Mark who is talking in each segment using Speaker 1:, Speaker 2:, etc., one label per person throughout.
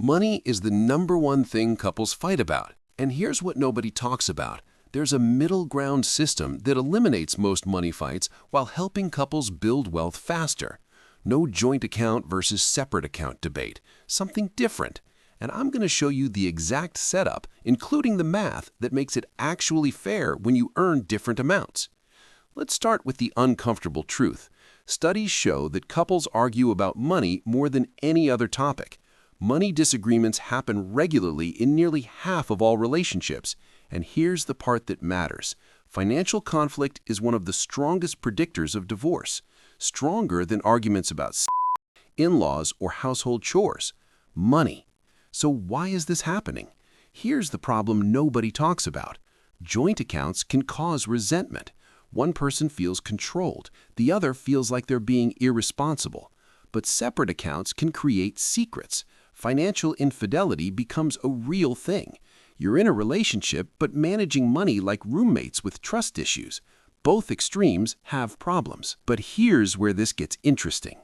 Speaker 1: Money is the #1 thing couples fight about. And here's what nobody talks about. There's a middle ground system that eliminates most money fights while helping couples build wealth faster. No joint account versus separate account debate. Something different. And I'm going to show you the exact setup, including the math that makes it actually fair when you earn different amounts. Let's start with the uncomfortable truth. Studies show that couples argue about money more than any other topic. Money disagreements happen regularly in nearly half of all relationships. And here's the part that matters. Financial conflict is one of the strongest predictors of divorce, stronger than arguments about in-laws or household chores. Money. So why is this happening? Here's the problem nobody talks about. Joint accounts can cause resentment. One person feels controlled, the other feels like they're being irresponsible. But separate accounts can create secrets. Financial infidelity becomes a real thing. You're in a relationship, but managing money like roommates with trust issues. Both extremes have problems. But here's where this gets interesting.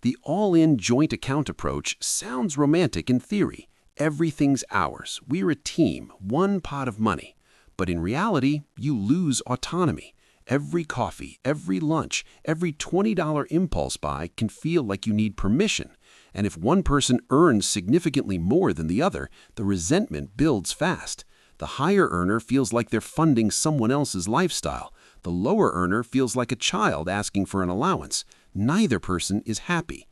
Speaker 1: The all-in joint account approach sounds romantic in theory. Everything's ours. We're a team, one pot of money. But in reality, you lose autonomy. Every coffee, every lunch, every $20 impulse buy can feel like you need permission. And if one person earns significantly more than the other, the resentment builds fast. The higher earner feels like they're funding someone else's lifestyle. The lower earner feels like a child asking for an allowance. Neither person is happy.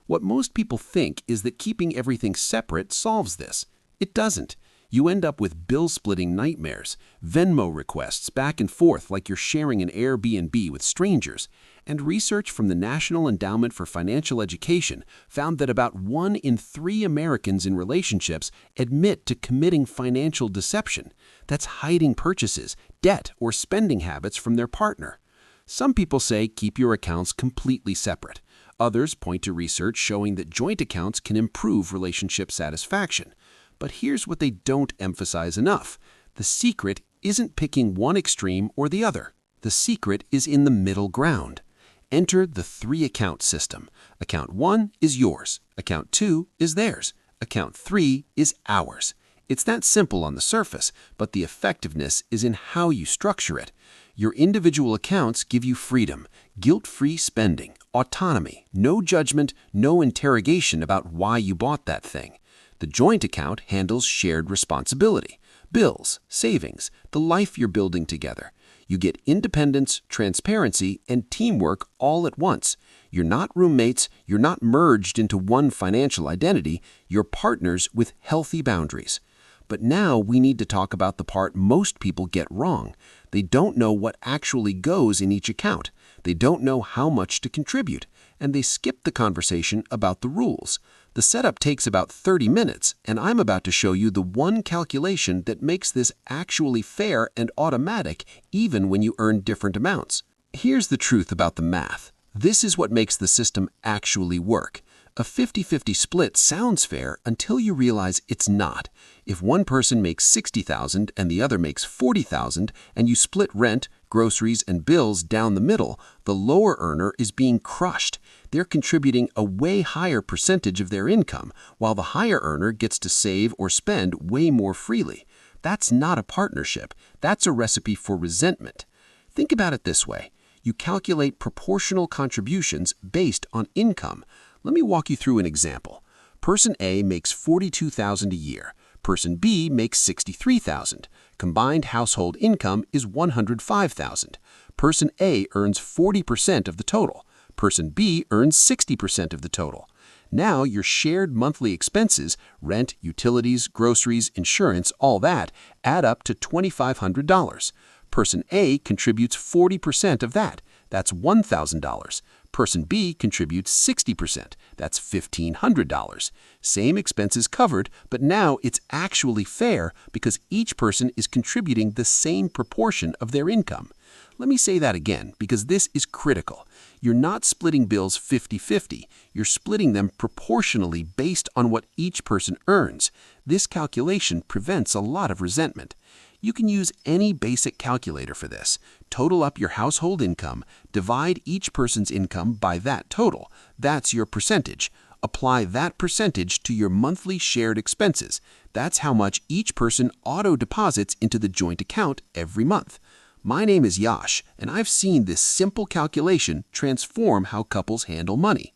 Speaker 1: What most people think is that keeping everything separate solves this. It doesn't. You end up with bill-splitting nightmares, Venmo requests back and forth like you're sharing an Airbnb with strangers. And research from the National Endowment for Financial Education found that about 1 in 3 Americans in relationships admit to committing financial deception. That's hiding purchases, debt, or spending habits from their partner. Some people say keep your accounts completely separate. Others point to research showing that joint accounts can improve relationship satisfaction. But here's what they don't emphasize enough. The secret isn't picking one extreme or the other. The secret is in the middle ground. Enter the 3-account system. Account 1 is yours. Account 2 is theirs. Account 3 is ours. It's that simple on the surface, but the effectiveness is in how you structure it. Your individual accounts give you freedom, guilt-free spending, autonomy, no judgment, no interrogation about why you bought that thing. The joint account handles shared responsibility, bills, savings, the life you're building together. You get independence, transparency, and teamwork all at once. You're not roommates, you're not merged into one financial identity, you're partners with healthy boundaries. But now we need to talk about the part most people get wrong. They don't know what actually goes in each account. They don't know how much to contribute, and they skip the conversation about the rules. The setup takes about 30 minutes, and I'm about to show you the one calculation that makes this actually fair and automatic even when you earn different amounts. Here's the truth about the math. This is what makes the system actually work. A 50-50 split sounds fair until you realize it's not. If one person makes $60,000 and the other makes $40,000 and you split rent, groceries, and bills down the middle, the lower earner is being crushed. They're contributing a way higher percentage of their income, while the higher earner gets to save or spend way more freely. That's not a partnership. That's a recipe for resentment. Think about it this way. You calculate proportional contributions based on income. Let me walk you through an example. Person A makes $42,000 a year. Person B makes $63,000. Combined household income is $105,000. Person A earns 40% of the total. Person B earns 60% of the total. Now your shared monthly expenses, rent, utilities, groceries, insurance, all that, add up to $2,500. Person A contributes 40% of that. That's $1,000. Person B contributes 60%. That's $1,500. Same expenses covered, but now it's actually fair because each person is contributing the same proportion of their income. Let me say that again because this is critical. You're not splitting bills 50-50. You're splitting them proportionally based on what each person earns. This calculation prevents a lot of resentment. You can use any basic calculator for this. Total up your household income, divide each person's income by that total. That's your percentage. Apply that percentage to your monthly shared expenses. That's how much each person auto-deposits into the joint account every month. My name is Yash, and I've seen this simple calculation transform how couples handle money.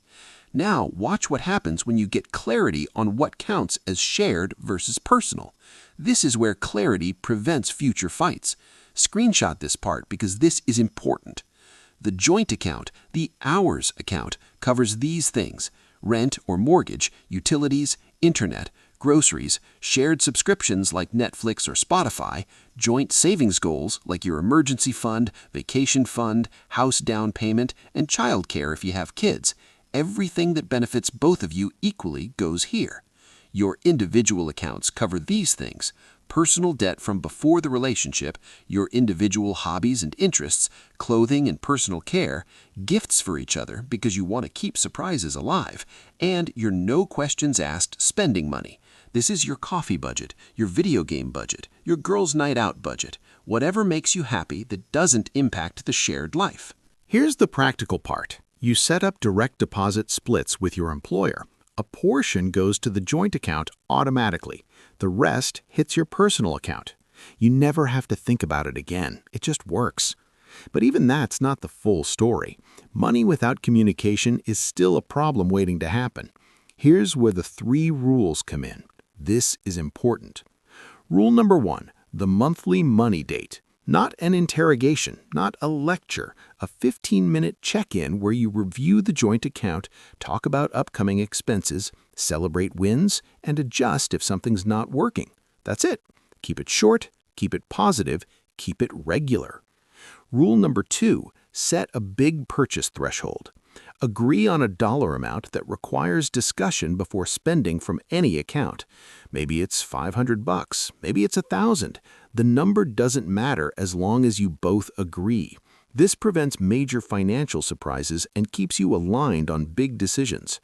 Speaker 1: Now, watch what happens when you get clarity on what counts as shared versus personal. This is where clarity prevents future fights. Screenshot this part because this is important. The joint account, the hours account, covers these things: rent or mortgage, utilities, internet, groceries, shared subscriptions like Netflix or Spotify, joint savings goals like your emergency fund, vacation fund, house down payment, and childcare if you have kids. Everything that benefits both of you equally goes here. Your individual accounts cover these things: personal debt from before the relationship, your individual hobbies and interests, clothing and personal care, gifts for each other because you want to keep surprises alive, and your no-questions-asked spending money. This is your coffee budget, your video game budget, your girls' night out budget, whatever makes you happy that doesn't impact the shared life.
Speaker 2: Here's the practical part. You set up direct deposit splits with your employer. A portion goes to the joint account automatically. The rest hits your personal account. You never have to think about it again. It just works. But even that's not the full story. Money without communication is still a problem waiting to happen. Here's where the 3 rules come in. This is important. Rule number 1, the monthly money date. Not an interrogation, not a lecture, a 15-minute check-in where you review the joint account, talk about upcoming expenses, celebrate wins, and adjust if something's not working. That's it. Keep it short, keep it positive, keep it regular. Rule number 2, set a big purchase threshold. Agree on a dollar amount that requires discussion before spending from any account. Maybe it's $500, maybe it's $1,000. The number doesn't matter as long as you both agree. This prevents major financial surprises and keeps you aligned on big decisions.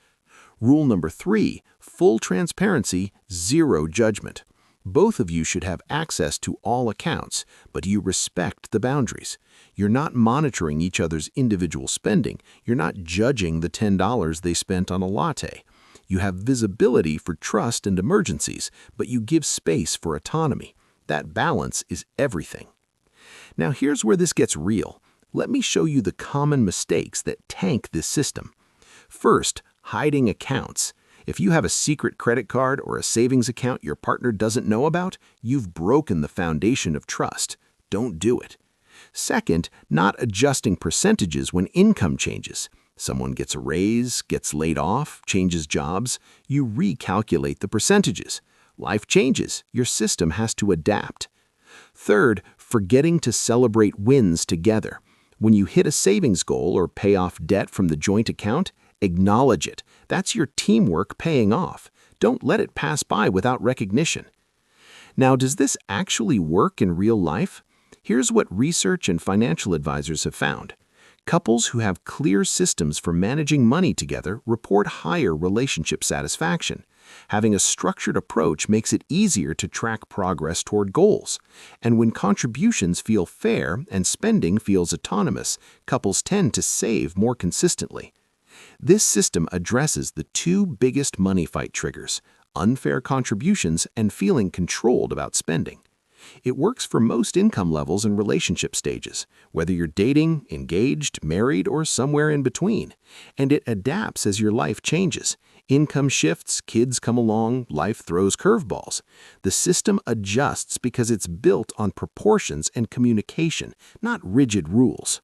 Speaker 2: Rule number 3, full transparency, zero judgment. Both of you should have access to all accounts, but you respect the boundaries. You're not monitoring each other's individual spending. You're not judging the $10 they spent on a latte. You have visibility for trust and emergencies, but you give space for autonomy. That balance is everything. Now here's where this gets real. Let me show you the common mistakes that tank this system. First, hiding accounts. If you have a secret credit card or a savings account your partner doesn't know about, you've broken the foundation of trust. Don't do it. Second, not adjusting percentages when income changes. Someone gets a raise, gets laid off, changes jobs. You recalculate the percentages. Life changes. Your system has to adapt. Third, forgetting to celebrate wins together. When you hit a savings goal or pay off debt from the joint account, acknowledge it. That's your teamwork paying off. Don't let it pass by without recognition. Now, does this actually work in real life? Here's what research and financial advisors have found. Couples who have clear systems for managing money together report higher relationship satisfaction. Having a structured approach makes it easier to track progress toward goals. And when contributions feel fair and spending feels autonomous, couples tend to save more consistently. This system addresses the 2 biggest money fight triggers: unfair contributions and feeling controlled about spending. It works for most income levels and relationship stages, whether you're dating, engaged, married, or somewhere in between. And it adapts as your life changes. Income shifts, kids come along, life throws curveballs. The system adjusts because it's built on proportions and communication, not rigid rules.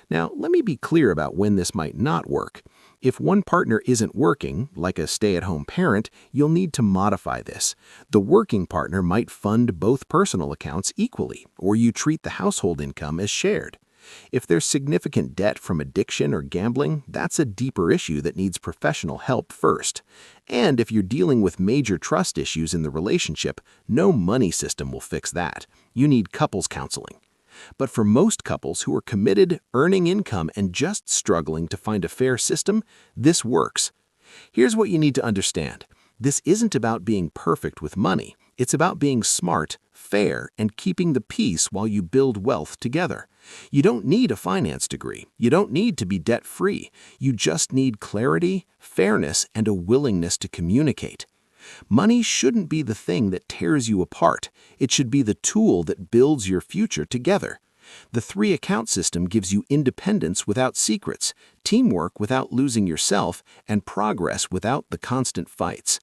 Speaker 2: Now, let me be clear about when this might not work. If one partner isn't working, like a stay-at-home parent, you'll need to modify this. The working partner might fund both personal accounts equally, or you treat the household income as shared. If there's significant debt from addiction or gambling, that's a deeper issue that needs professional help first. And if you're dealing with major trust issues in the relationship, no money system will fix that. You need couples counseling. But for most couples who are committed, earning income, and just struggling to find a fair system, this works. Here's what you need to understand. This isn't about being perfect with money. It's about being smart, fair, and keeping the peace while you build wealth together. You don't need a finance degree. You don't need to be debt-free. You just need clarity, fairness, and a willingness to communicate. Money shouldn't be the thing that tears you apart. It should be the tool that builds your future together. The 3-account system gives you independence without secrets, teamwork without losing yourself, and progress without the constant fights.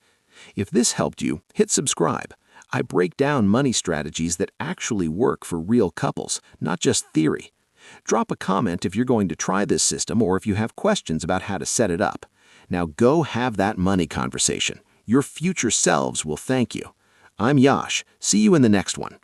Speaker 2: If this helped you, hit subscribe. I break down money strategies that actually work for real couples, not just theory. Drop a comment if you're going to try this system or if you have questions about how to set it up. Now go have that money conversation. Your future selves will thank you. I'm Yash. See you in the next one.